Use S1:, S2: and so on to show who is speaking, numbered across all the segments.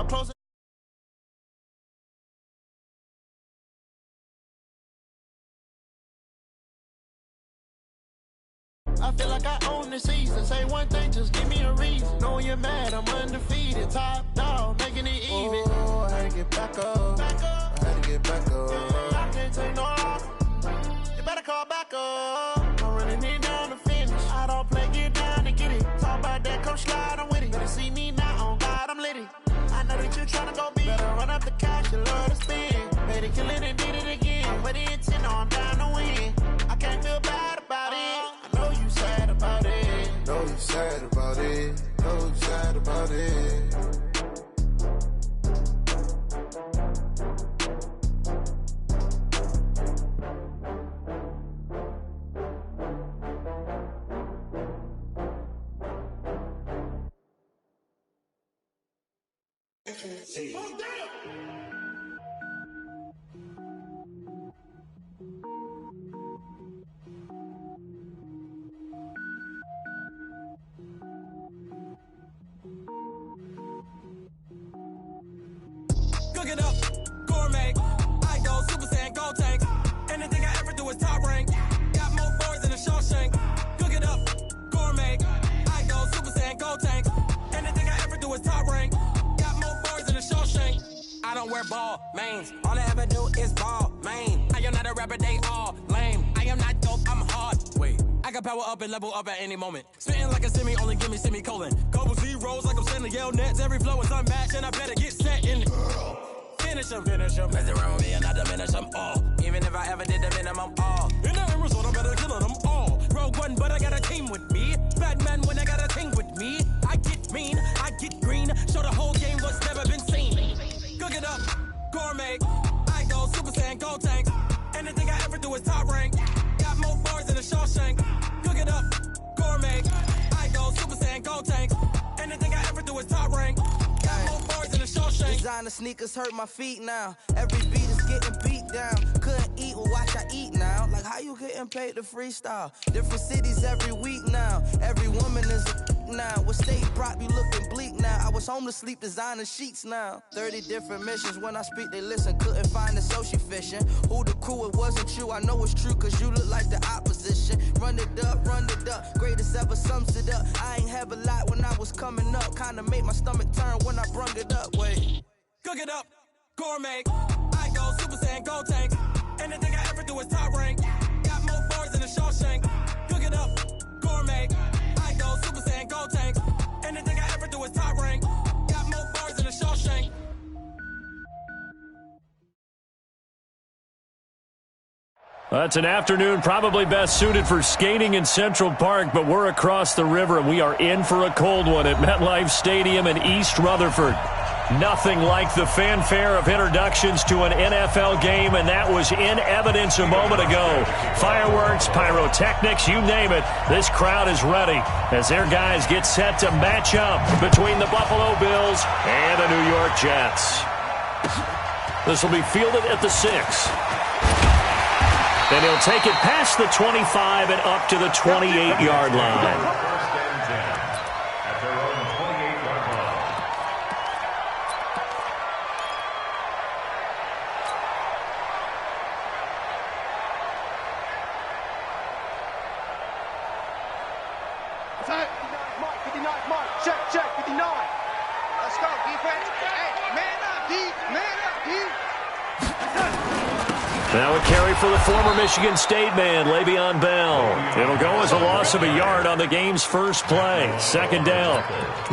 S1: I'm close. I feel like I own the season. Say one thing, just give me a reason. Knowing you're mad, I'm undefeated. Top dog, making it even. Oh, I had to get back up. I had to get back up. I can't take no loss. You better call back up. I'm running it down to finish. I don't play, get down and get it. Talk about that, come slide, I'm with it. Better see me now, on God, I'm lit it. I know that you tryna go big. Better run up the cash, you love to spin. Made it, kill it, and did it again. Put the intent on, I'm down to win. I can't feel bad about it. I know you sad about it. Know you sad about it. Know you sad about it. Oh, damn!
S2: Cook it up, gourmet. I go Super Saiyan, gold tank. Anything I ever do is top rank. Got more boys than a Shawshank. Cook it up, gourmet. I go Super Saiyan, gold tank. Anything I ever do is top rank. Got more boys than a Shawshank. I don't wear ball mains. All I ever do is ball main. I am not a rapper, they all lame. I am not dope, I'm hard. Wait, I can power up and level up at any moment. Spitting like a semi, only give me semicolon. Couple zeros like I'm sending yell nets. Every flow is unmatched and I better get set in. Finish them. Mess around with me and I diminish them all. Even if I ever did the minimum all. In the end result, I better kill them all. Rogue One, but I got a team with me. Batman when I got a team with me. I get mean, I get green. Show the whole game what's never been seen. Cook it up, gourmet. I go Super Saiyan, gold tank. Anything I ever do is top rank. Got more bars than a Shawshank. Cook it up, gourmet. I go Super Saiyan, gold tank. Anything I ever do is top rank. Got more bars than a Shawshank.
S3: Designer sneakers hurt my feet now. Every beat is getting beat down. Couldn't eat, well watch I eat now. Like how you getting paid to freestyle? Different cities every week now. Every woman is a now. With state prop, you looking bleak now. I was home to sleep, designer sheets now. 30 different missions. When I speak, they listen. Couldn't find it, so she fishing. Who the crew? It wasn't you. I know it's true, cause you look like the opposition. Run it up, greatest ever sums it up. I ain't have a lot when I was coming up. Kinda made my stomach turn when I brung it up. Wait.
S2: Cook it up, gourmet. I go Super Saiyan, gold tank. Anything I ever do is top rank. Got more bars than a Shawshank. Cook it up, gourmet. I go Super Saiyan, gold tank. Anything I ever do is top rank. Got more bars than a Shawshank.
S4: That's an afternoon probably best suited for skating in Central Park, but we're across the river and we are in for a cold one at MetLife Stadium in East Rutherford. Nothing like the fanfare of introductions to an NFL game, and that was in evidence a moment ago. Fireworks, pyrotechnics, you name it. This crowd is ready as their guys get set to match up between the Buffalo Bills and the New York Jets. This will be fielded at the 6. Then he'll take it past the 25 and up to the 28-yard line.
S5: Check, 59. Let's go, defense. Hey, man up, D.
S4: Now a carry for the former Michigan State man, Le'Veon Bell. It'll go as a loss of a yard on the game's first play. Second down.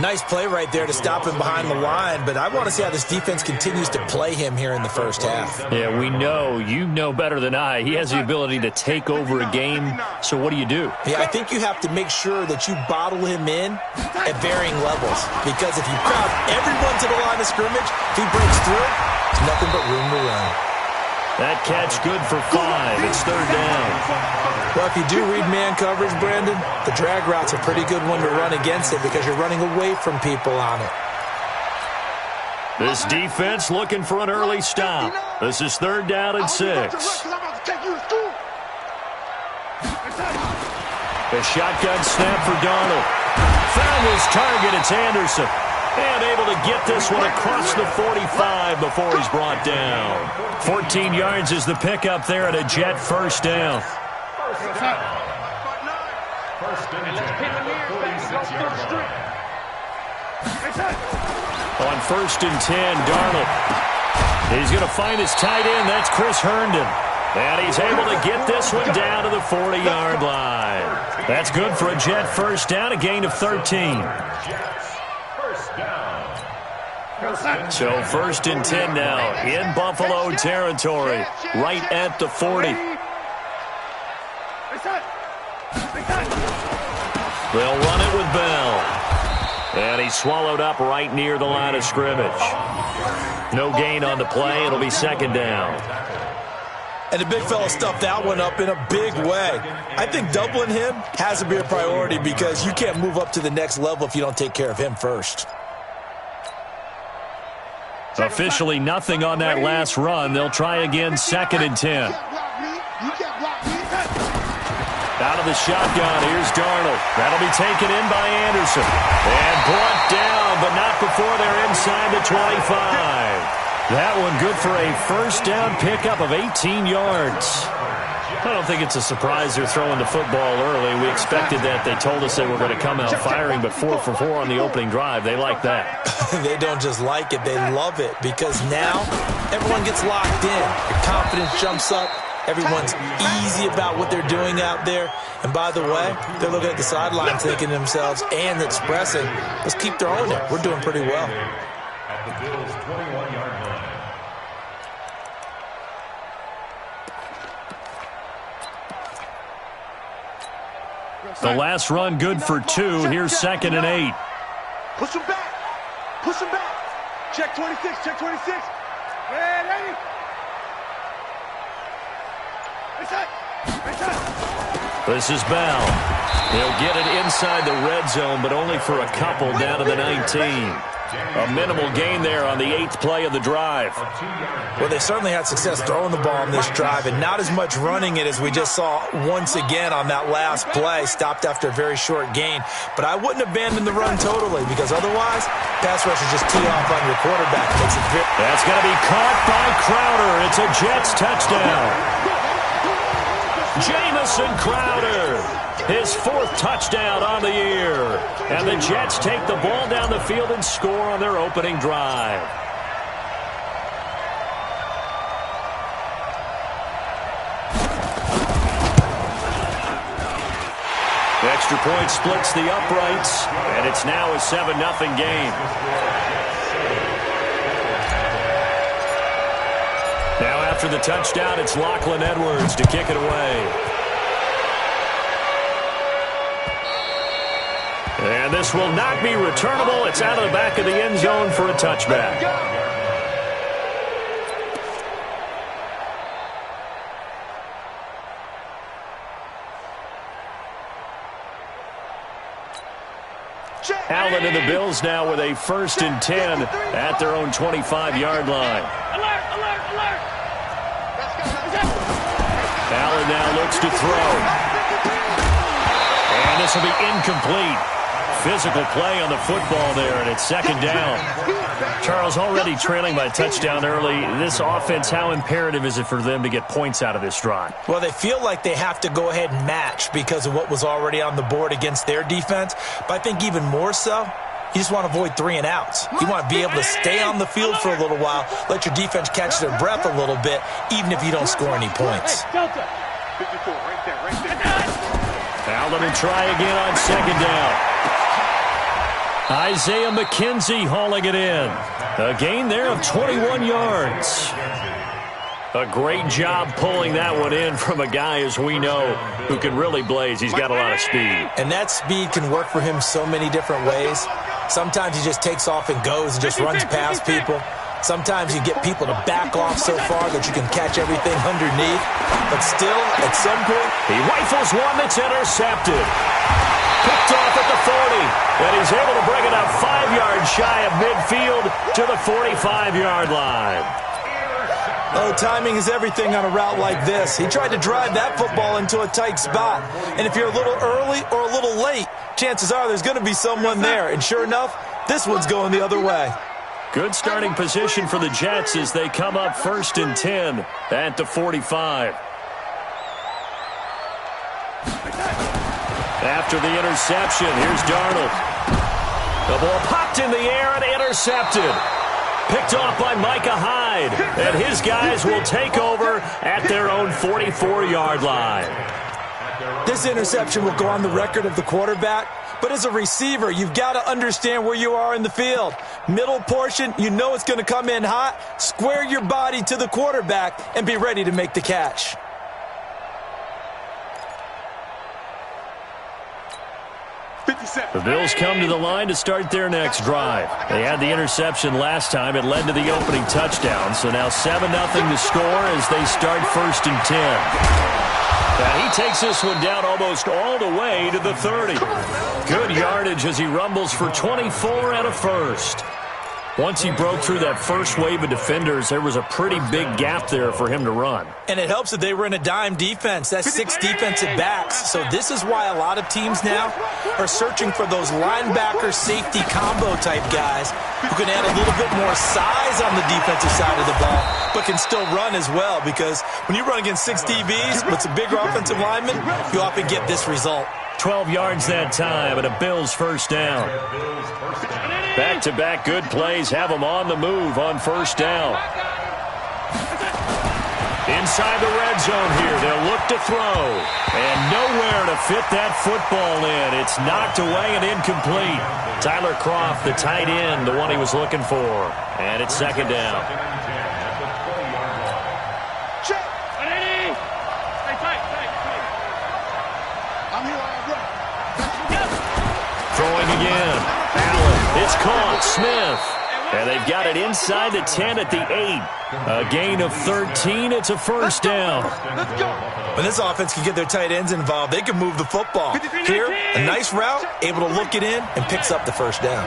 S6: Nice play right there to stop him behind the line, but I want to see how this defense continues to play him here in the first half.
S4: Yeah, we know. You know better than I. He has the ability to take over a game, so what do?
S6: Yeah, I think you have to make sure that you bottle him in at varying levels, because if you crowd everyone to the line of scrimmage, if he breaks through, there's nothing but room to run.
S4: That catch good for 5. It's third down.
S6: Well, if you do read man coverage, Brandon, the drag route's a pretty good one to run against it because you're running away from people on it.
S4: This defense looking for an early stop. This is third down and 6. The shotgun snap for Darnold. Found his target. It's Anderson. And able to get this one across the 45 before he's brought down. 14 yards is the pickup there at a Jet first down. On 1st and 10, Darnold. He's going to find his tight end. That's Chris Herndon. And he's able to get this one down to the 40-yard line. That's good for a Jet first down, a gain of 13. So 1st and 10 now in Buffalo territory, right at the 40. They'll run it with Bell. And he's swallowed up right near the line of scrimmage. No gain on the play. It'll be 2nd down.
S6: And the big fella stuffed that one up in a big way. I think doubling him has to be a priority because you can't move up to the next level if you don't take care of him first.
S4: Officially nothing on that last run. They'll try again, 2nd and 10. Out of the shotgun, here's Darnold. That'll be taken in by Anderson. And brought down, but not before they're inside the 25. That one good for a first down pickup of 18 yards. I don't think it's a surprise they're throwing the football early. We expected that. They told us they were going to come out firing, but 4 for 4 on the opening drive. They like that.
S6: They don't just like it, they love it, because now everyone gets locked in. Your confidence jumps up. Everyone's easy about what they're doing out there. And by the way, they're looking at the sidelines thinking to themselves and expressing, let's keep throwing it. We're doing pretty well.
S7: At the Bills' 21-yard line.
S4: The last run good for 2. Here's 2nd and 8.
S5: Push him back. Push him back. Check 26. Check 26. Ready.
S4: This is Bell. He'll get it inside the red zone, but only for a couple down to the 19. A minimal gain there on the 8th play of the drive.
S6: Well, they certainly had success throwing the ball on this drive, and not as much running it as we just saw once again on that last play. Stopped after a very short gain. But I wouldn't abandon the run totally, because otherwise, pass rushers just tee off on your quarterback.
S4: That's going to be caught by Crowder. It's a Jets touchdown. Jamison Crowder, his 4th touchdown on the year. And the Jets take the ball down the field and score on their opening drive. The extra point splits the uprights, and it's now a 7-0 game. Now after the touchdown, it's Lachlan Edwards to kick it away. And this will not be returnable. It's out of the back of the end zone for a touchback. Allen and the Bills now with a 1st and 10 at their own 25-yard line. Allen now looks to throw. And this will be incomplete. Physical play on the football there, and it's 2nd down. Charles, already trailing by a touchdown early. This offense, how imperative is it for them to get points out of this drive?
S6: Well, they feel like they have to go ahead and match because of what was already on the board against their defense. But I think even more so, you just want to avoid 3 and outs. You want to be able to stay on the field for a little while, let your defense catch their breath a little bit, even if you don't score any points.
S4: Allen will try again on 2nd down. Isaiah McKenzie hauling it in. A gain there of 21 yards. A great job pulling that one in from a guy, as we know, who can really blaze. He's got a lot of speed.
S6: And that speed can work for him so many different ways. Sometimes he just takes off and goes and just runs past people. Sometimes you get people to back off so far that you can catch everything underneath. But still, at some point,
S4: he rifles one that's intercepted. Picked off at the 40. And he's able to bring it up 5 yards shy of midfield to the 45-yard line.
S6: Oh, timing is everything on a route like this. He tried to drive that football into a tight spot. And if you're a little early or a little late, chances are there's going to be someone there. And sure enough, This one's going the other way.
S4: Good starting position for the Jets as they come up 1st and 10 at the 45. After the interception, here's Darnold. The ball popped in the air and intercepted. Picked off by Micah Hyde. And his guys will take over at their own 44-yard line.
S6: This interception will go on the record of the quarterback. But as a receiver, you've got to understand where you are in the field. Middle portion, you know it's going to come in hot. Square your body to the quarterback and be ready to make the catch.
S4: The Bills come to the line to start their next drive. They had the interception last time. It led to the opening touchdown. So now 7-0 to score as they start 1st and 10. And he takes this one down almost all the way to the 30. Good yardage as he rumbles for 24 and a first. Once he broke through that first wave of defenders, there was a pretty big gap there for him to run.
S6: And it helps that they were in a dime defense. That's 6 defensive backs. So this is why a lot of teams now are searching for those linebacker safety combo type guys who can add a little bit more size on the defensive side of the ball, but can still run as well, because when you run against 6 DBs with some bigger offensive linemen, you often get this result.
S4: 12 yards that time and a Bills first down. Back-to-back good plays have them on the move on first down. Inside the red zone here, they'll look to throw. And nowhere to fit that football in. It's knocked away and incomplete. Tyler Kroft, the tight end, the one he was looking for. And it's second down. Throwing again. Allen. It's caught. Smith. And they've got it inside the 10 at the 8. A gain of 13. It's a first down.
S6: When this offense can get their tight ends involved, they can move the football. Here, a nice route, able to look it in, and picks up the first down.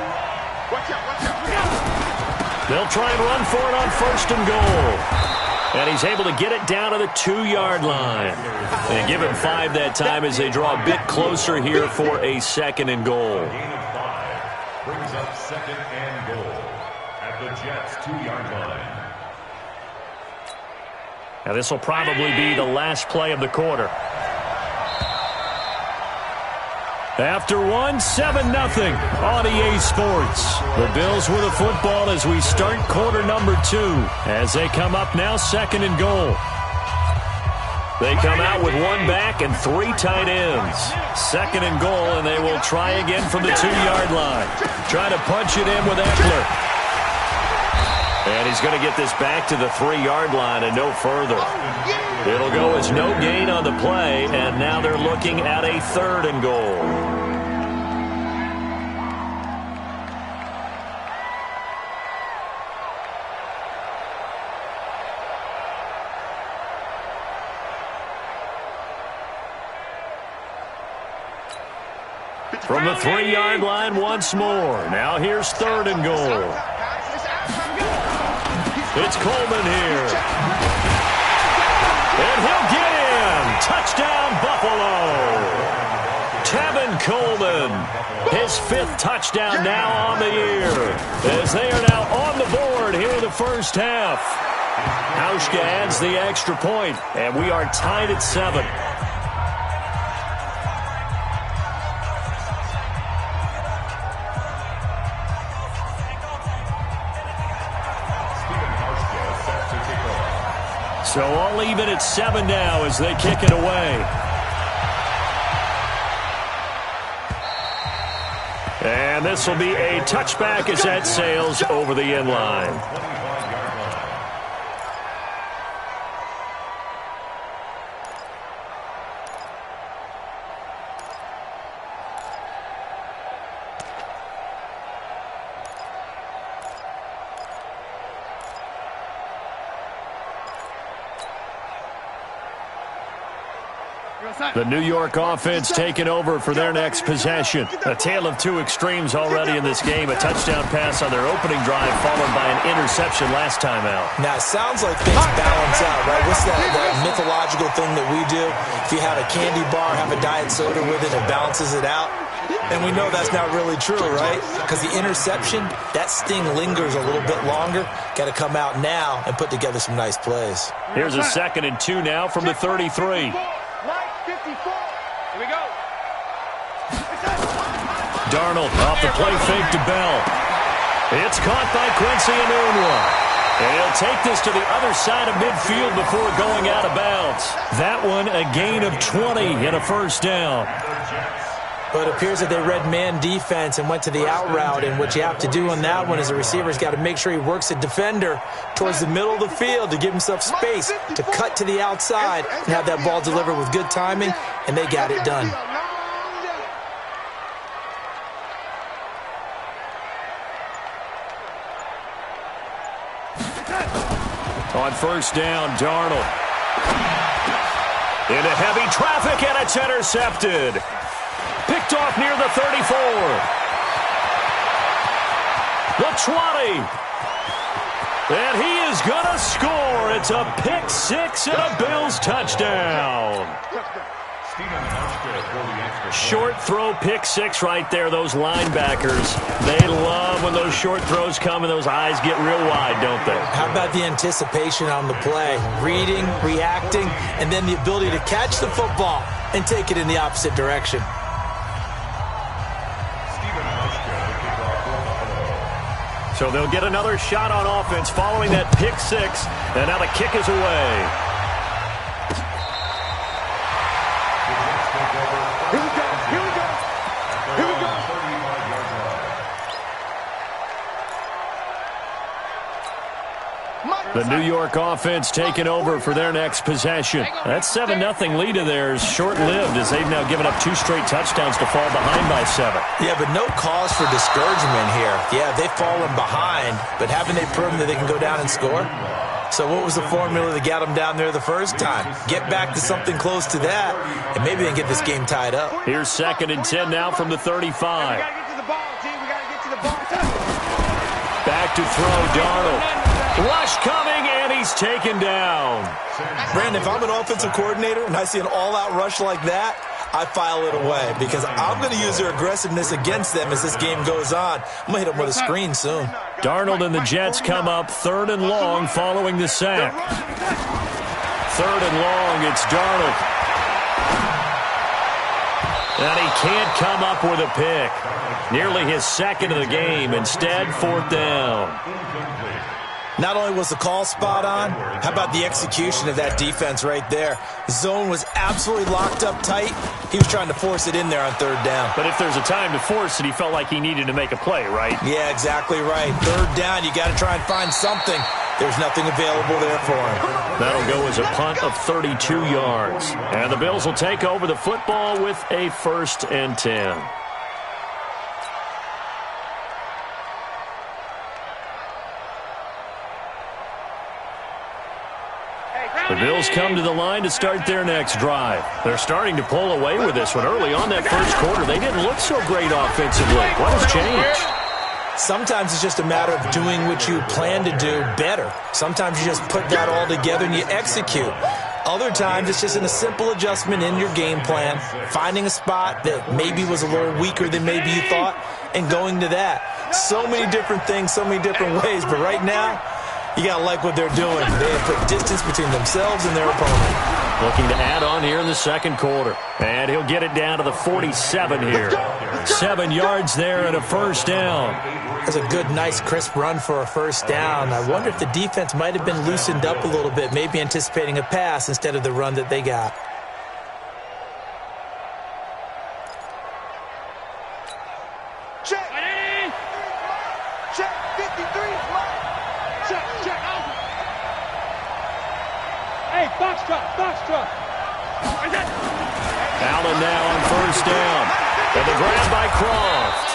S4: They'll try and run for it on first and goal. And he's able to get it down to the 2-yard line. And give him 5 that time as they draw a bit closer here for a second and goal.
S7: Brings up second and goal at the Jets' 2-yard line.
S4: Now this will probably be the last play of the quarter. After 7-0 on EA Sports. The Bills with the football as we start quarter number 2. As they come up now, second and goal. They come out with 1 back and 3 tight ends. Second and goal, and they will try again from the 2-yard line. Trying to punch it in with Eckler. And he's going to get this back to the 3-yard line and no further. It'll go as no gain on the play, and now they're looking at a 3rd and goal. From the 3-yard line once more. Now here's 3rd and goal. It's Coleman here. And he'll get in. Touchdown, Buffalo. Tevin Coleman. His 5th touchdown now on the year. As they are now on the board here in the first half. Hauschka adds the extra point, and we are tied at 7. So all even at 7 now as they kick it away. And this will be a touchback as that sails over the end line. The New York offense taking over for their next possession. A tale of 2 extremes already in this game. A touchdown pass on their opening drive followed by an interception last time out.
S6: Now, it sounds like things balance out, right? What's that mythological thing that we do? If you have a candy bar, have a diet soda with it, it balances it out. And we know that's not really true, right? Because the interception, that sting lingers a little bit longer. Got to come out now and put together some nice plays.
S4: Here's a 2nd and 2 now from the 33.
S5: Here we go.
S4: Darnold off the play fake to Bell. It's caught by Quincy Enunwa. And he'll take this to the other side of midfield before going out of bounds. That one a gain of 20 and a first down.
S6: But it appears that they read man defense and went to the out route. And what you have to do on that one is the receiver's got to make sure he works a defender towards the middle of the field to give himself space to cut to the outside and have that ball delivered with good timing. And they got it done.
S4: On first down, Darnold. Into heavy traffic, and it's intercepted. Picked off near the 34. The 20. And he is going to score. It's a pick six and a Bills touchdown. Short throw pick six right there, those linebackers. They love when those short throws come and those eyes get real wide, don't they?
S6: How about the anticipation on the play? Reading, reacting, and then the ability to catch the football and take it in the opposite direction.
S4: So they'll get another shot on offense following that pick six, and now the kick is away. The New York offense taking over for their next possession. That 7-0 lead of theirs short-lived as they've now given up 2 straight touchdowns to fall behind by 7.
S6: Yeah, but no cause for discouragement here. Yeah, they've fallen behind, but haven't they proven that they can go down and score? So what was the formula that got them down there the first time? Get back to something close to that, and maybe they can get this game tied up.
S4: Here's 2nd and 10 now from the 35.
S5: We got to get to the ball, team. We got to get to the ball.
S4: Back to throw, Darnold. Rush coming, and he's taken down.
S6: Brandon, if I'm an offensive coordinator and I see an all-out rush like that, I file it away because I'm going to use their aggressiveness against them as this game goes on. I'm going to hit them with a screen soon.
S4: Darnold and the Jets come up 3rd and long following the sack. 3rd and long, it's Darnold. And he can't come up with a pick. Nearly his 2nd of the game. Instead, 4th down.
S6: Not only was the call spot on, how about the execution of that defense right there? Zone was absolutely locked up tight. He was trying to force it in there on 3rd down.
S4: But if there's a time to force it, he felt like he needed to make a play, right?
S6: Yeah, exactly right. 3rd down, you got to try and find something. There's nothing available there for him.
S4: That'll go as a punt of 32 yards. And the Bills will take over the football with a 1st and 10. The Bills come to the line to start their next drive. They're starting to pull away with this one. Early on that first quarter, they didn't look so great offensively. What has changed?
S6: Sometimes it's just a matter of doing what you plan to do better. Sometimes you just put that all together and you execute. Other times it's just in a simple adjustment in your game plan, finding a spot that maybe was a little weaker than maybe you thought, and going to that. So many different things, so many different ways, but right now, you got to like what they're doing. They have put distance between themselves and their opponent.
S4: Looking to add on here in the 2nd quarter. And he'll get it down to the 47 here. 7 yards there and a 1st down.
S6: That's a good, nice, crisp run for a 1st down. I wonder if the defense might have been loosened up a little bit, maybe anticipating a pass instead of the run that they got.
S5: Check. Check. 53. Check. Hey, box truck.
S4: Allen now on 1st down. And the grab by Croft.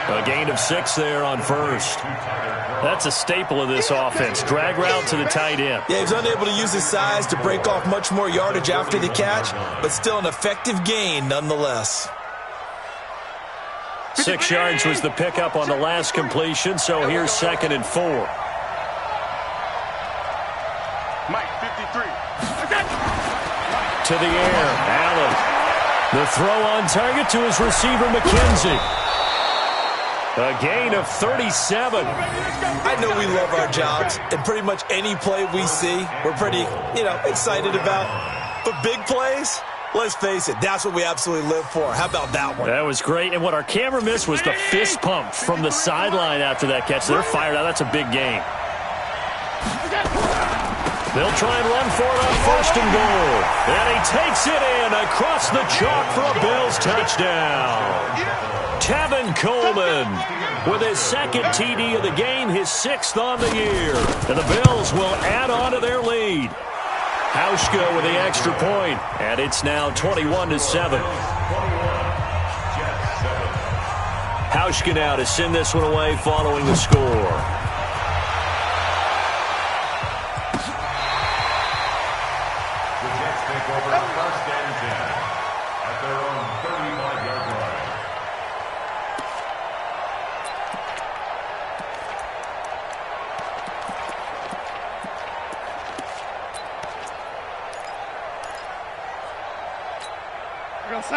S4: A gain of 6 there on 1st. That's a staple of this offense. Drag route to the tight end.
S6: Yeah, he was unable to use his size to break off much more yardage after the catch, but still an effective gain nonetheless.
S4: 6 yards was the pickup on the last completion, so here's 2nd and 4.
S5: Mike, 53.
S4: To the air, Allen. The throw on target to his receiver, McKenzie. A gain of 37.
S6: I know we love our jobs, and pretty much any play we see, we're pretty, excited about. But big plays, let's face it, that's what we absolutely live for. How about that one?
S4: That was great, and what our camera missed was the fist pump from the sideline after that catch. They're fired out. That's a big gain. They'll try and run for it on 1st and goal. And he takes it in across the chalk for a Bills touchdown. Tevin Coleman with his 2nd TD of the game, his 6th on the year. And the Bills will add on to their lead. Hauschka with the extra point, and it's now 21-7. Hauschka now to send this one away following the score.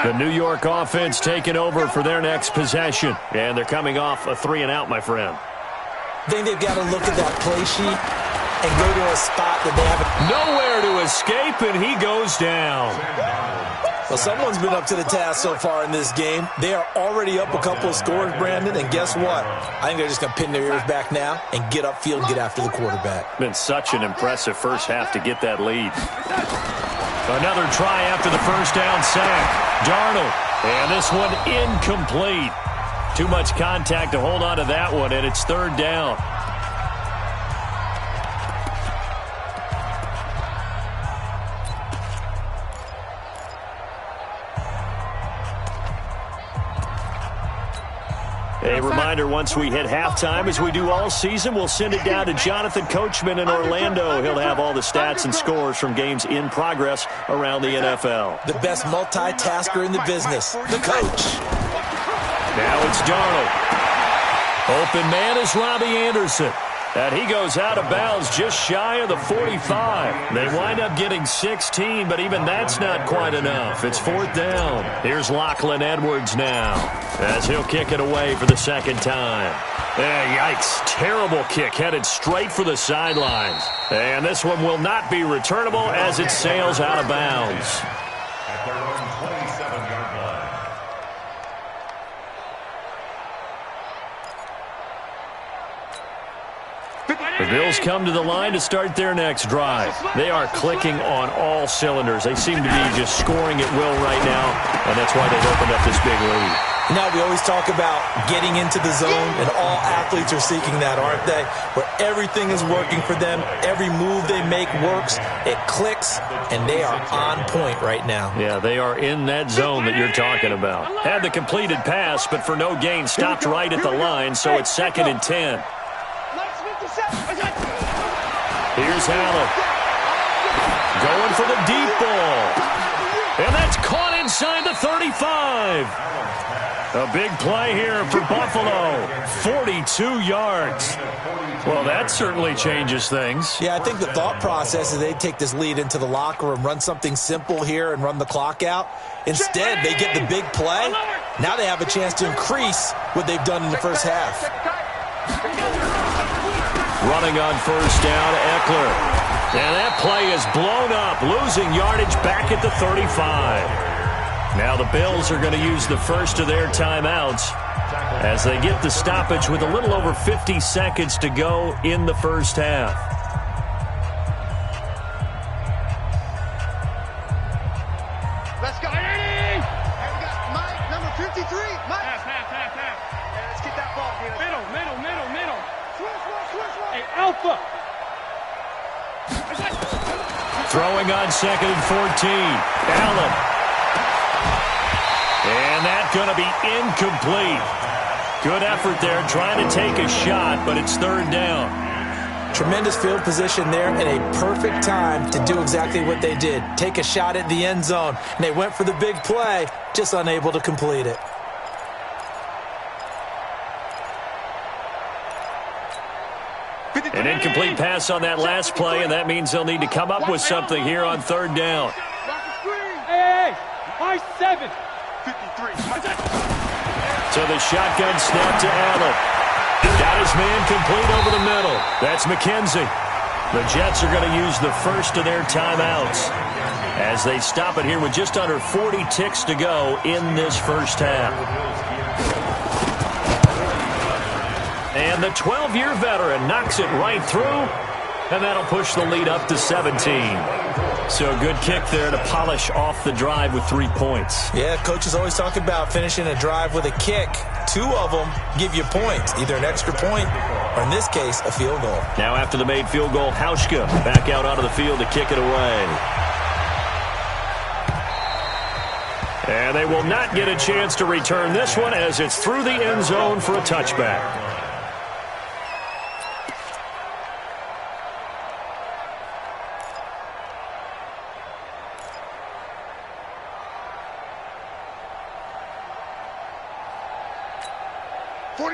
S4: The New York offense taking over for their next possession. And they're coming off a 3-and-out, my friend.
S6: I think they've got to look at that play sheet and go to a spot that they haven't.
S4: Nowhere to escape, and he goes down.
S6: Well, someone's been up to the task so far in this game. They are already up a couple of scores, Brandon, and guess what? I think they're just going to pin their ears back now and get upfield and get after the quarterback.
S4: Been such an impressive first half to get that lead. Another try after the first down sack. Darnold, and this one incomplete. Too much contact to hold on to that one, and it's 3rd down. A reminder, once we hit halftime, as we do all season, we'll send it down to Jonathan Coachman in Orlando. He'll have all the stats and scores from games in progress around the NFL.
S6: The best multitasker in the business, the coach.
S4: Now it's Darnold. Open man is Robbie Anderson. And he goes out of bounds just shy of the 45. They wind up getting 16, but even that's not quite enough. It's 4th down. Here's Lachlan Edwards now as he'll kick it away for the 2nd time. Yikes. Terrible kick headed straight for the sidelines. And this one will not be returnable as it sails out of bounds.
S7: At their own 27-yard line.
S4: The Bills come to the line to start their next drive. They are clicking on all cylinders. They seem to be just scoring at will right now, and that's why they've opened up this big lead.
S6: Now, we always talk about getting into the zone, and all athletes are seeking that, aren't they? Where everything is working for them, every move they make works, it clicks, and they are on point right now.
S4: Yeah, they are in that zone that you're talking about. Had the completed pass, but for no gain, stopped right at the line, so it's 2nd and 10. Here's Allen. Going for the deep ball. And that's caught inside the 35. A big play here for Buffalo. 42 yards. Well, that certainly changes things.
S6: Yeah, I think the thought process is they take this lead into the locker room, run something simple here and run the clock out. Instead, they get the big play. Now they have a chance to increase what they've done in the first half.
S4: Running on 1st down, Eckler. And that play is blown up, losing yardage back at the 35. Now the Bills are going to use the first of their timeouts as they get the stoppage with a little over 50 seconds to go in the first half.
S5: Let's go. And we got Mike, number 53. Mike. Pass. Yeah, let's get that ball. Middle. Switch. Hey, Alpha.
S4: Throwing on 2nd and 14. Allen. And that's going to be incomplete. Good effort there trying to take a shot, but it's 3rd down.
S6: Tremendous field position there and a perfect time to do exactly what they did. Take a shot at the end zone. And they went for the big play, just unable to complete it.
S4: An incomplete pass on that last play, and that means they'll need to come up with something here on 3rd down.
S5: Hey, my 7.
S4: So the shotgun snap to Allen. Got his man complete over the middle. That's McKenzie. The Jets are going to use the first of their timeouts as they stop it here with just under 40 ticks to go in this first half. And the 12-year veteran knocks it right through, and that'll push the lead up to 17. So a good kick there to polish off the drive with 3 points.
S6: Yeah, coaches always talk about finishing a drive with a kick. 2 of them give you points, either an extra point or, in this case, a field goal.
S4: Now after the made field goal, Hauschka back out onto the field to kick it away. And they will not get a chance to return this one as it's through the end zone for a touchback.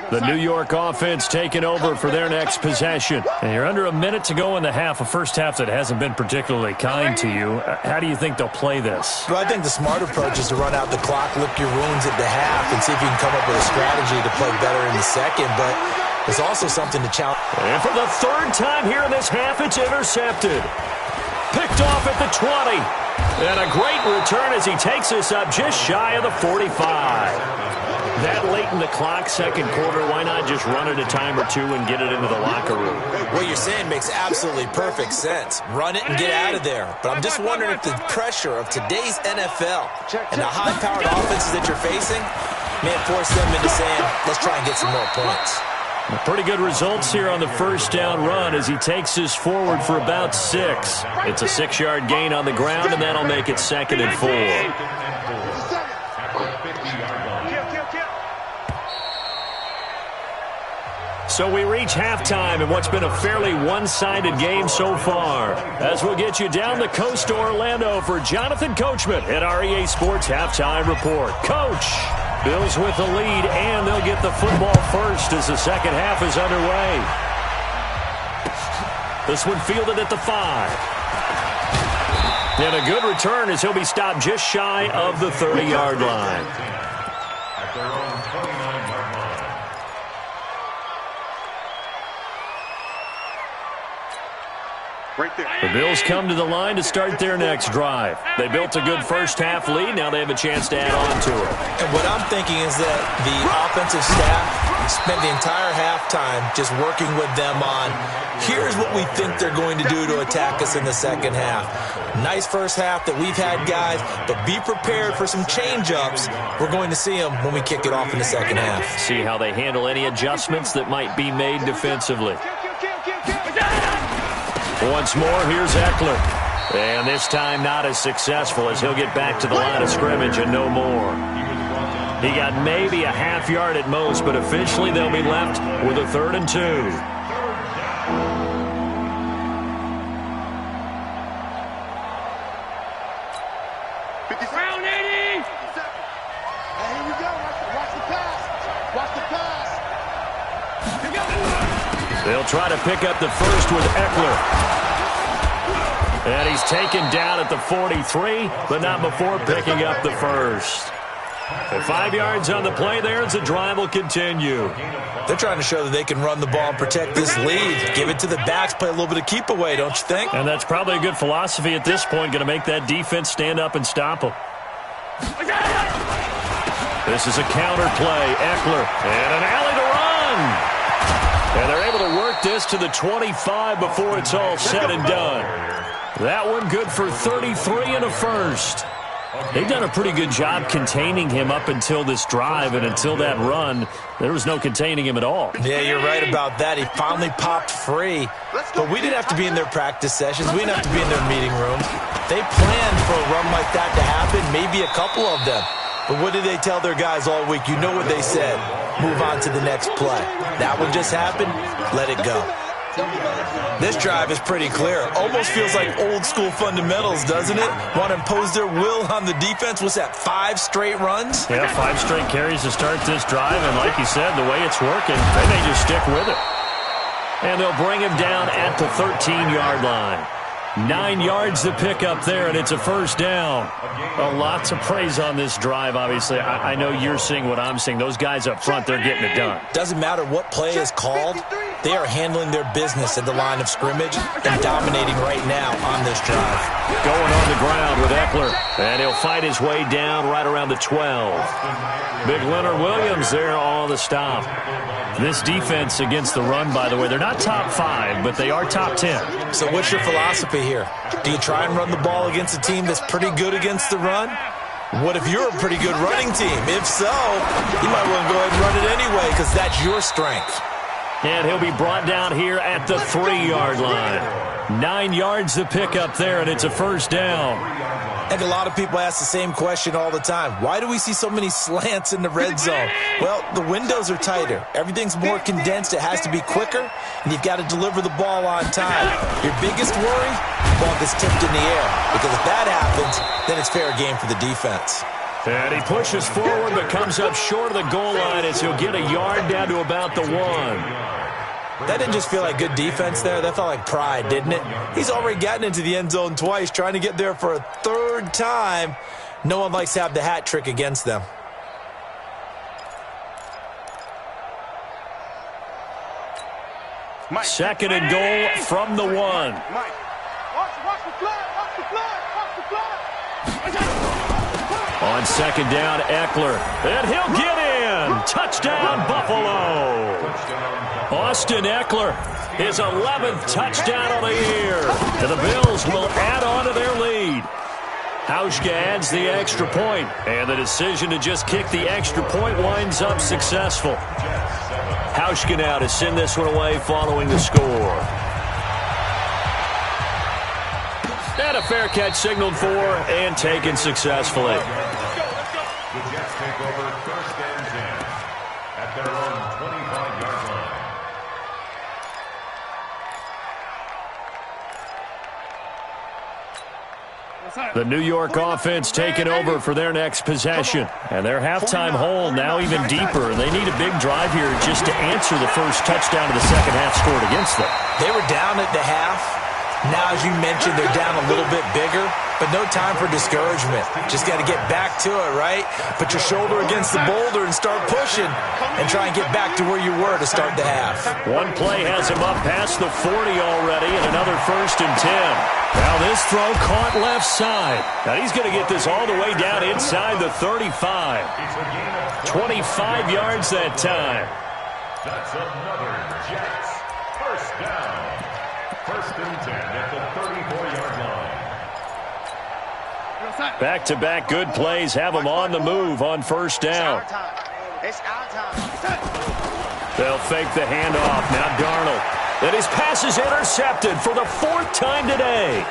S4: The New York offense taking over for their next possession. And you're under a minute to go in the half, a first half that hasn't been particularly kind to you. How do you think they'll play this?
S6: Well, I think the smart approach is to run out the clock, lick your wounds at the half, and see if you can come up with a strategy to play better in the second. But there's also something to challenge.
S4: And for the third time here in this half, it's intercepted. Picked off at the 20. And a great return as he takes us up just shy of the 45. That late in the clock, second quarter, why not just run it a time or two and get it into the locker room?
S6: What you're saying makes absolutely perfect sense. Run it and get out of there. But I'm just wondering if the pressure of today's NFL and the high-powered offenses that you're facing may force them into saying, let's try and get some more points.
S4: Pretty good results here on the first down run as he takes us forward for about 6. It's a 6-yard gain on the ground, and that'll make it 2nd and 4. So we reach halftime in what's been a fairly one-sided game so far. As we'll get you down the coast to Orlando for Jonathan Coachman at our EA Sports Halftime Report. Coach, Bills with the lead, and they'll get the football first as the second half is underway. This one fielded at the 5. And a good return as he'll be stopped just shy of the 30-yard line.
S7: At their own 29-yard line.
S5: Right there.
S4: The Bills come to the line to start their next drive. They built a good first-half lead. Now they have a chance to add on to it.
S6: And what I'm thinking is that the offensive staff spent the entire halftime just working with them on, here's what we think they're going to do to attack us in the second half. Nice first half that we've had, guys, but be prepared for some change-ups. We're going to see them when we kick it off in the second half.
S4: See how they handle any adjustments that might be made defensively. Once more, here's Eckler. And this time not as successful as he'll get back to the line of scrimmage and no more. He got maybe a half yard at most, but officially they'll be left with a 3rd and 2.
S5: Round 80! Hey, here we go. Watch the pass. Watch the pass.
S4: They'll try to pick up the first with Eckler. And he's taken down at the 43, but not before picking up the first. And 5 yards on the play there as the drive will continue.
S6: They're trying to show that they can run the ball and protect this lead. Give it to the backs, play a little bit of keep away, don't you think?
S4: And that's probably a good philosophy at this point, going to make that defense stand up and stop them. This is a counter play. Eckler, and an alley to run. And they're able to work this to the 25 before it's all said and done. That one good for 33 and a first. They've done a pretty good job containing him up until this drive, and until that run, there was no containing him at all.
S6: Yeah, you're right about that. He finally popped free. But we didn't have to be in their practice sessions. We didn't have to be in their meeting rooms. They planned for a run like that to happen, maybe a couple of them. But what did they tell their guys all week? You know what they said. Move on to the next play. That one just happened. Let it go. This drive is pretty clear. Almost feels like old school fundamentals, doesn't it? Want to impose their will on the defense. What's that, 5 straight runs?
S4: Yeah, 5 straight carries to start this drive. And like you said, the way it's working, they may just stick with it. And they'll bring him down at the 13-yard line. 9 yards to pick up there, and it's a first down. Lots of praise on this drive, obviously. I know you're seeing what I'm seeing. Those guys up front, they're getting it done.
S6: Doesn't matter what play is called. They are handling their business at the line of scrimmage and dominating right now on this drive.
S4: Going on the ground with Eckler, and he'll fight his way down right around the 12. Big Leonard Williams there on the stop. This defense against the run, by the way, they're not top 5, but they are top 10.
S6: So what's your philosophy here? Do you try and run the ball against a team that's pretty good against the run? What if you're a pretty good running team? If so, you might want to go ahead and run it anyway because that's your strength.
S4: And he'll be brought down here at the 3-yard line. 9 yards to pick up there, and it's a first down.
S6: I think a lot of people ask the same question all the time. Why do we see so many slants in the red zone? Well, the windows are tighter. Everything's more condensed. It has to be quicker, and you've got to deliver the ball on time. Your biggest worry? The ball gets tipped in the air, because if that happens, then it's fair game for the defense.
S4: And he pushes forward but comes up short of the goal line as he'll get a yard down to about the 1.
S6: That didn't just feel like good defense there. That felt like pride, didn't it? He's already gotten into the end zone twice, trying to get there for a 3rd time. No one likes to have the hat trick against them.
S4: Second and goal from the 1.
S5: Watch the flag, watch the flag, watch the flag.
S4: On second down, Eckler. And he'll get in. Touchdown, Buffalo. Austin Eckler, his 11th touchdown of the year. And the Bills will add on to their lead. Hauschka adds the extra point, and the decision to just kick the extra point winds up successful. Hauschka now to send this one away following the score. And a fair catch signaled for and taken successfully.
S7: The Jets take over 1st and 10 at their own 25-yard line.
S4: The New York offense taking over for their next possession. And their halftime hole now even deeper. They need a big drive here just to answer the first touchdown of the second half scored against them.
S6: They were down at the half. Now, as you mentioned, they're down a little bit bigger, but no time for discouragement. Just got to get back to it, right? Put your shoulder against the boulder and start pushing and try and get back to where you were to start the half.
S4: One play has him up past the 40 already, and another 1st and 10. Now this throw caught left side. Now he's going to get this all the way down inside the 35. 25 yards that time.
S7: That's another Jets first down. 1st and 10 at the 34-yard line.
S4: Back-to-back good plays have them on the move on first down.
S5: It's our time.
S4: They'll fake the handoff. Now Darnold. And his pass is intercepted for the 4th time today.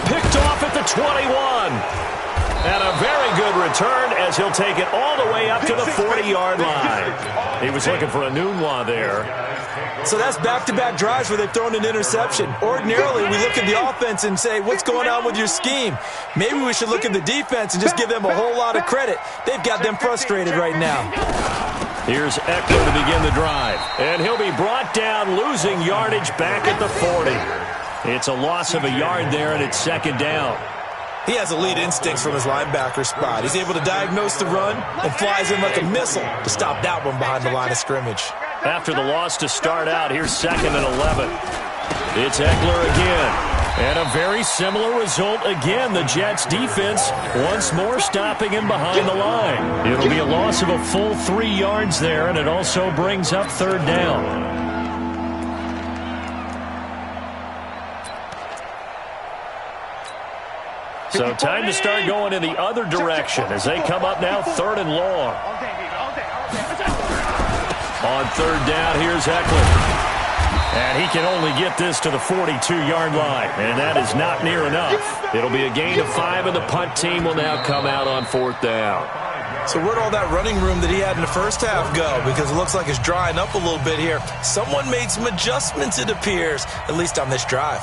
S4: Picked off at the 21. And a very good return as he'll take it all the way up to the 40-yard line. He was looking for a Nunwa there.
S6: So that's back-to-back drives where they've thrown an interception. Ordinarily, we look at the offense and say, what's going on with your scheme? Maybe we should look at the defense and just give them a whole lot of credit. They've got them frustrated right now.
S4: Here's Eckler to begin the drive. And he'll be brought down, losing yardage back at the 40. It's a loss of a yard there, and it's 2nd down.
S6: He has elite instincts from his linebacker spot. He's able to diagnose the run and flies in like a missile to stop that one behind the line of scrimmage.
S4: After the loss to start out, here's 2nd and 11. It's Eckler again. And a very similar result again. The Jets defense once more stopping him behind the line. It'll be a loss of a full 3 yards there, and it also brings up 3rd down. So time to start going in the other direction as they come up now 3rd and long. On 3rd down, here's Eckler. And he can only get this to the 42-yard line, and that is not near enough. It'll be a gain of 5, and the punt team will now come out on 4th down.
S6: So where'd all that running room that he had in the first half go? Because it looks like it's drying up a little bit here. Someone made some adjustments, it appears, at least on this drive.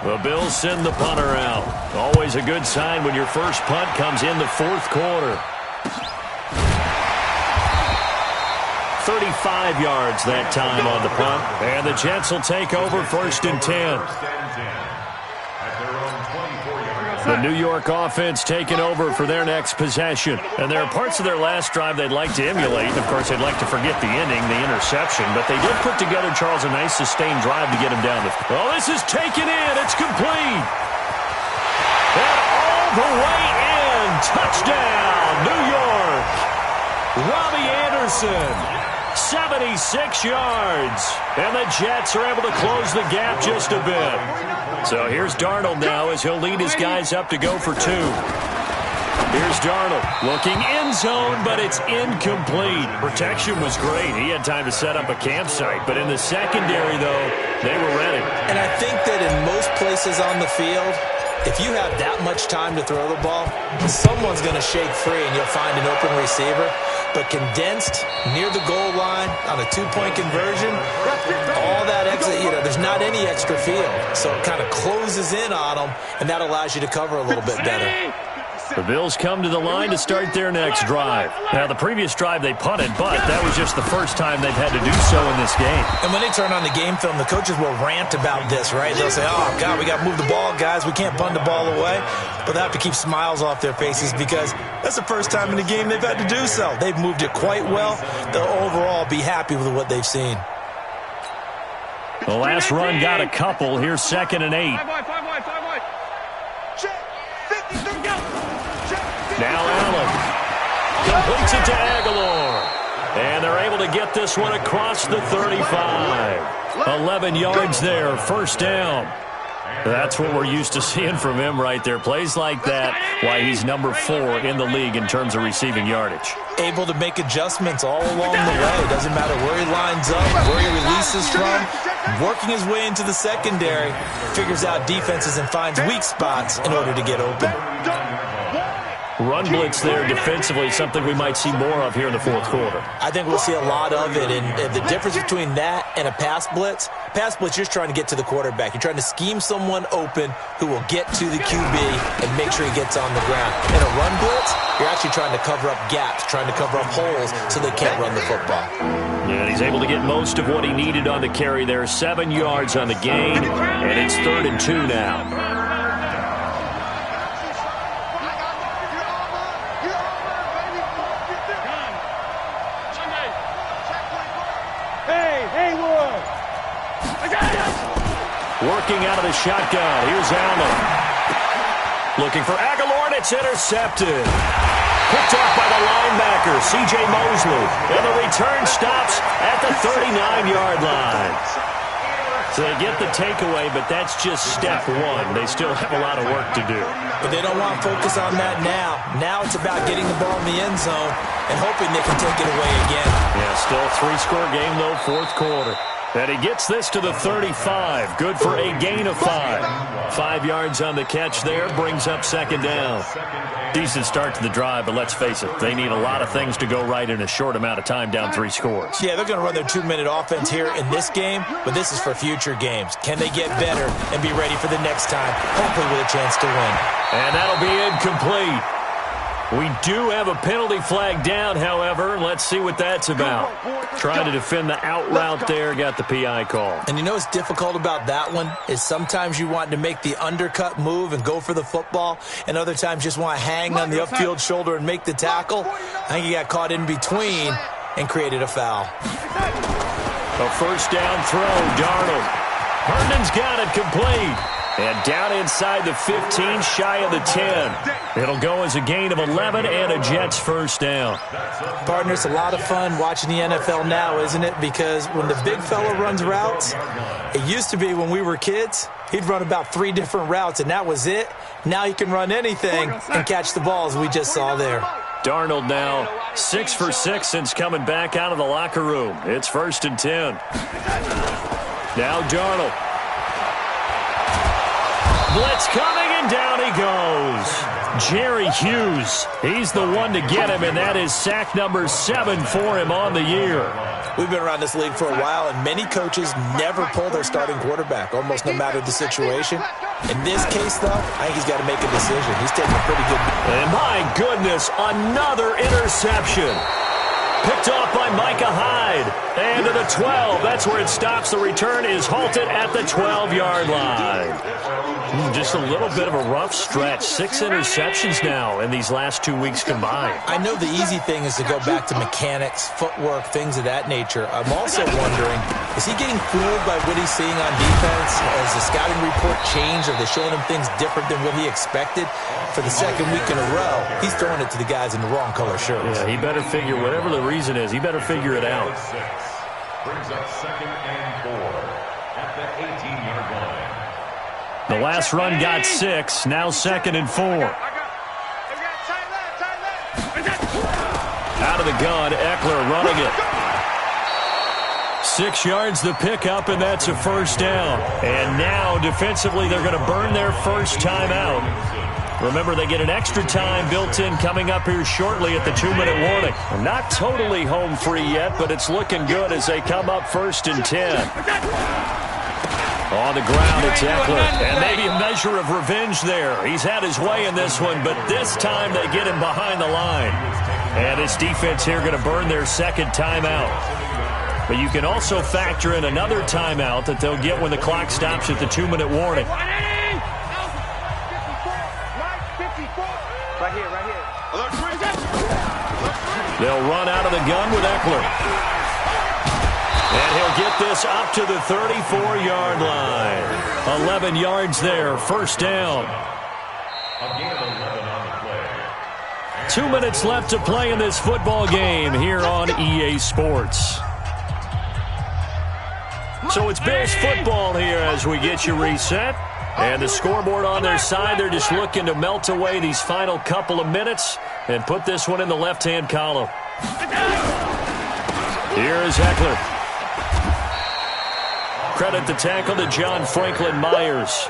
S4: The Bills send the punter out. Always a good sign when your first punt comes in the 4th quarter. 35 yards that time on the punt. And the Jets will take over 1st and 10. The New York offense taking over for their next possession. And there are parts of their last drive they'd like to emulate. Of course, they'd like to forget the inning, the interception. But they did put together, Charles, a nice sustained drive to get him down. Oh, this is taken in. It's complete. And all the way in. Touchdown, New York. Robbie Anderson, 76 yards. And the Jets are able to close the gap just a bit. So here's Darnold now as he'll lead his guys up to go for 2. Here's Darnold looking end zone, but it's incomplete. Protection was great. He had time to set up a campsite. But in the secondary, though, they were ready.
S6: And I think that in most places on the field, if you have that much time to throw the ball, someone's going to shake free and you'll find an open receiver. But condensed near the goal line on a 2-point conversion, all that extra, there's not any extra field. So it kind of closes in on them, and that allows you to cover a little bit better.
S4: The Bills come to the line to start their next drive. Now, the previous drive they punted, but that was just the first time they've had to do so in this game.
S6: And when they turn on the game film, the coaches will rant about this, right? They'll say, oh, God, we got to move the ball, guys. We can't punt the ball away. But they have to keep smiles off their faces because that's the first time in the game they've had to do so. They've moved it quite well. They'll overall be happy with what they've seen.
S4: The last run got a couple. Here's 2nd and 8. Now Allen completes it to Aguilar. And they're able to get this one across the 35. 11 yards there, first down. That's what we're used to seeing from him right there. Plays like that, why he's number 4 in the league in terms of receiving yardage.
S6: Able to make adjustments all along the way. Doesn't matter where he lines up, where he releases from. Working his way into the secondary, figures out defenses and finds weak spots in order to get open.
S4: Run blitz there defensively, something we might see more of here in the fourth quarter.
S6: I think we'll see a lot of it, and the difference between that and a pass blitz, you're trying to get to the quarterback. You're trying to scheme someone open who will get to the QB and make sure he gets on the ground. In a run blitz, you're actually trying to cover up gaps, trying to cover up holes so they can't run the football.
S4: Yeah, and he's able to get most of what he needed on the carry there. 7 yards on the gain, and it's 3rd and 2 now. Working out of the shotgun. Here's Allen. Looking for Aguilar, and it's intercepted. Picked off by the linebacker, C.J. Mosley. And the return stops at the 39-yard line. So they get the takeaway, but that's just step 1. They still have a lot of work to do.
S6: But they don't want to focus on that now. Now it's about getting the ball in the end zone and hoping they can take it away again.
S4: Yeah, still a 3-score game, though, fourth quarter. And he gets this to the 35. Good for a gain of 5. 5 yards on the catch there. Brings up 2nd down. Decent start to the drive, but let's face it, they need a lot of things to go right in a short amount of time down 3 scores.
S6: Yeah, they're going to run their 2-minute offense here in this game, but this is for future games. Can they get better and be ready for the next time, hopefully with a chance to win?
S4: And that'll be incomplete. We do have a penalty flag down, however. Let's see what that's about. Trying to defend the out route there, got the PI call.
S6: And you know what's difficult about that one is sometimes you want to make the undercut move and go for the football, and other times just want to hang on the upfield shoulder and make the tackle. I think he got caught in between and created a foul.
S4: A first down throw, Darnold. Herndon's got it complete. And down inside the 15, shy of the 10. It'll go as a gain of 11 and a Jets first down.
S6: Partner, it's a lot of fun watching the NFL now, isn't it? Because when the big fella runs routes, it used to be when we were kids, he'd run about 3 different routes, and that was it. Now he can run anything and catch the balls we just saw there.
S4: Darnold now 6 for 6 since coming back out of the locker room. It's 1st and 10. Now Darnold. Blitz coming, and down he goes. Jerry Hughes, he's the one to get him, and that is sack number 7 for him on the year.
S6: We've been around this league for a while, and many coaches never pull their starting quarterback, almost no matter the situation. In this case, though, I think he's got to make a decision. He's taking a pretty good...
S4: And my goodness, another interception. Picked off by Micah Hyde. And to the 12. That's where it stops. The return is halted at the 12-yard line. Just a little bit of a rough stretch. 6 interceptions now in these last 2 weeks combined.
S6: I know the easy thing is to go back to mechanics, footwork, things of that nature. I'm also wondering, is he getting fooled by what he's seeing on defense? Has the scouting report changed? Are they showing him things different than what he expected? For the second week in a row, he's throwing it to the guys in the wrong color shirts.
S4: Yeah, he better figure, whatever the reason is, he better figure it out.
S7: Brings up 2nd and 4 at the 18-yard line.
S4: The last run got 6, now 2nd and 4. Out of the gun, Eckler running it. 6 yards the pickup, and that's a first down. And now, defensively, they're going to burn their first timeout. Remember, they get an extra time built in coming up here shortly at the 2-minute warning. Not totally home free yet, but it's looking good as they come up 1st and 10. On the ground, it's Eckler. And maybe a measure of revenge there. He's had his way in this one, but this time they get him behind the line. And his defense here going to burn their second timeout. But you can also factor in another timeout that they'll get when the clock stops at the 2-minute warning.
S5: Right here.
S4: They'll run out of the gun with Eckler. And he'll get this up to the 34-yard line. 11 yards there, first down. 2 minutes left to play in this football game here on EA Sports. So it's Bills football here as we get you reset. And the scoreboard on their side, they're just looking to melt away these final couple of minutes and put this one in the left-hand column. Here is Eckler. Credit the tackle to John Franklin Myers.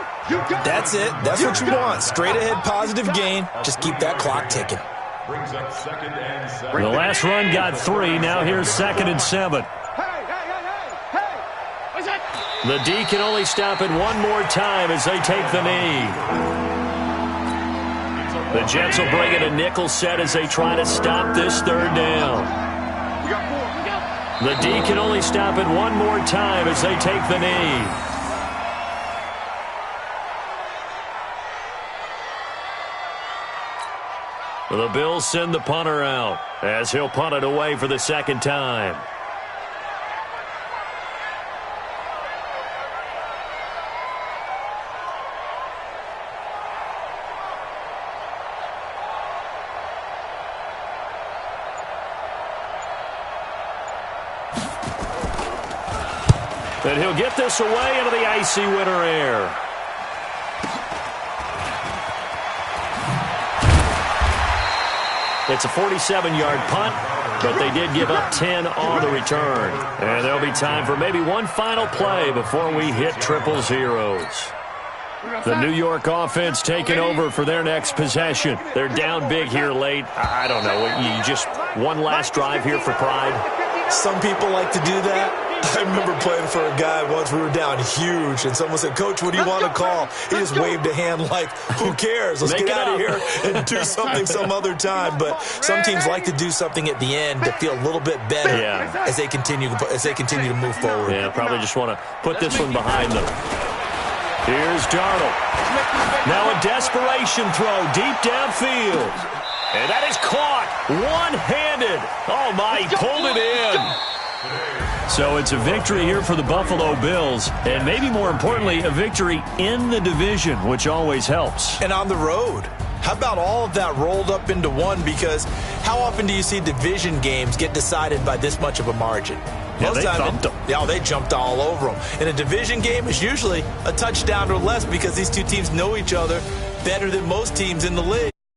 S6: That's it. That's what you want. Straight ahead positive gain. Just keep that clock ticking.
S7: Brings up 2nd and 7.
S4: The last run got 3. Now here's 2nd and 7. The D can only stop it one more time as they take the knee. The Jets will bring in a nickel set as they try to stop this 3rd down. The D can only stop it one more time as they take the knee. The Bills send the punter out as he'll punt it away for the second time. And he'll get this away into the icy winter air. It's a 47-yard punt, but they did give up 10 on the return. And there'll be time for maybe one final play before we hit 000. The New York offense taking over for their next possession. They're down big here late. I don't know. You just one last drive here for pride.
S6: Some people like to do that. I remember playing for a guy once. We were down huge, and someone said, "Coach, what do you want to call?" He just waved a hand like, "Who cares? Let's get out of here and do something some other time." But some teams like to do something at the end to feel a little bit better as they continue to move forward.
S4: Yeah, probably just want to put this one behind them. Here's Darnold. Now a desperation throw deep downfield. And that is caught one-handed. Oh, my, he pulled it in. So it's a victory here for the Buffalo Bills, and maybe more importantly, a victory in the division, which always helps.
S6: And on the road. How about all of that rolled up into one? Because how often do you see division games get decided by this much of a margin?
S4: Yeah, they thumped them.
S6: Yeah, they jumped all over them. In a division game, it's usually a touchdown or less because these two teams know each other better than most teams in the league.